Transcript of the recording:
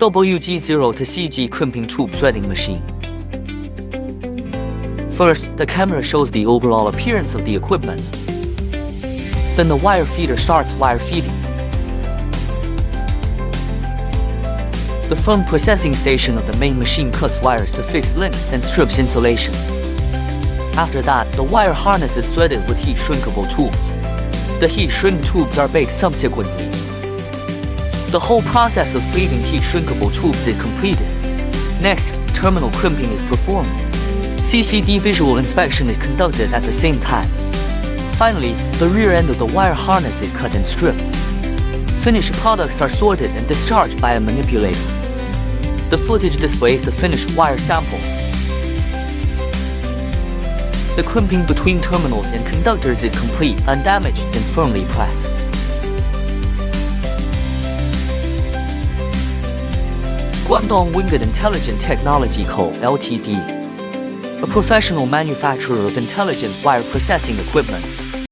WG-02CG Crimping Tube Threading Machine. First, the camera shows the overall appearance of the equipment. Then the wire feeder starts wire feeding. The front processing station of the main machine cuts wires to fix length and strips insulation. After that, the wire harness is threaded with heat shrinkable tubes. The heat shrink tubes are baked subsequently. The whole process of sleeving heat shrinkable tubes is completed. Next, terminal crimping is performed. CCD visual inspection is conducted at the same time. Finally, the rear end of the wire harness is cut and stripped. Finished products are sorted and discharged by a manipulator. The footage displays the finished wire samples. The crimping between terminals and conductors is complete, undamaged, and firmly pressed. Guangdong Wingud Intelligent Technology Co., Ltd., a professional manufacturer of intelligent wire processing equipment.